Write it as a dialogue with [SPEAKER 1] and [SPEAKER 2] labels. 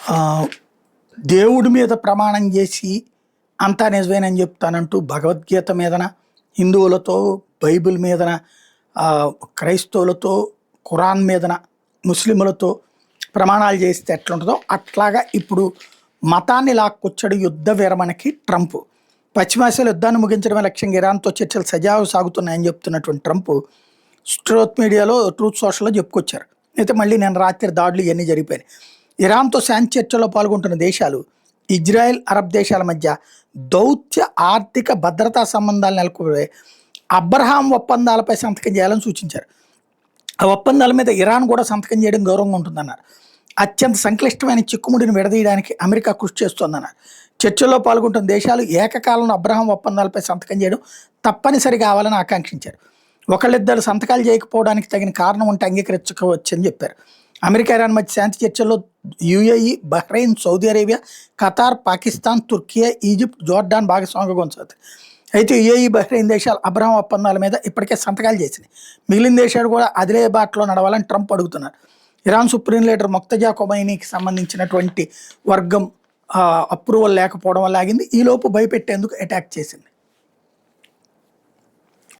[SPEAKER 1] ఆహ్, దేవుడి మీద ప్రమాణం చేసి అంతా నిజమేనని చెప్తానంటూ భగవద్గీత మీదన, హిందువులతో బైబిల్ మీదన, ఆహ్, క్రైస్తవులతో ఖురాన్ మీదన, ముస్లిములతో ప్రమాణాలు చేస్తే ఎట్లుంటదో అట్లాగా ఇప్పుడు మతాన్ని లాక్కొచ్చాడు యుద్ధ విరమణకి ట్రంప్. పశ్చిమాసియాలో యుద్ధాన్ని ముగించడమే లక్ష్యంగా ఇరాన్‌తో చర్చలు సజావుగా సాగుతున్నాయని చెప్తున్నటువంటి ట్రంప్ ట్రూత్ మీడియాలో, ట్రూత్ సోషల్‌లో చెప్పుకొచ్చారు. అయితే మళ్ళీ నిన్న రాత్రి దాడులు ఇయన్నీ జరిగిపోయినాయి. ఇరాన్‌తో శాంతి చర్చల్లో పాల్గొంటున్న దేశాలు ఇజ్రాయెల్, అరబ్ దేశాల మధ్య దౌత్య, ఆర్థిక, భద్రతా సంబంధాలు నెలకొల్పే అబ్రహాం ఒప్పందాలపై సంతకం చేయాలని సూచించారు. ఆ ఒప్పందాల మీద ఇరాన్ కూడా సంతకం చేయడం గౌరవంగా ఉంటుందన్నారు. అత్యంత సంక్లిష్టమైన చిక్కుముడిని విడదీయడానికి అమెరికా కృషి చేస్తోందన్నారు. చర్చల్లో పాల్గొంటున్న దేశాలు ఏకకాలంలో అబ్రహాం ఒప్పందాలపై సంతకం చేయడం తప్పనిసరి కావాలని ఆకాంక్షించారు. ఒకళ్ళిద్దరు సంతకాలు చేయకపోవడానికి తగిన కారణం ఉంటే అంగీకరించుకోవచ్చని చెప్పారు. అమెరికా, ఇరాన్ మధ్య శాంతి చర్చల్లో UAE, Bahrain, Saudi Arabia, Qatar, Pakistan, Turkiye, Egypt, Jordan భాగస్వామ్యంగా కొనసాగుతాయి. అయితే యుఏఈ, బహ్రెయిన్ దేశాలు అబ్రహాం ఒప్పందాల మీద ఇప్పటికే సంతకాలు చేసినాయి. మిగిలిన దేశాలు కూడా అదే బాటలో నడవాలని ట్రంప్ అడుగుతున్నారు. ఇరాన్ సుప్రీం లీడర్ మొక్తజా ఖొమైనీకి సంబంధించినటువంటి వర్గం అప్రూవల్ లేకపోవడం వల్ల ఆగింది. ఈలోపు భయపెట్టేందుకు అటాక్ చేసింది.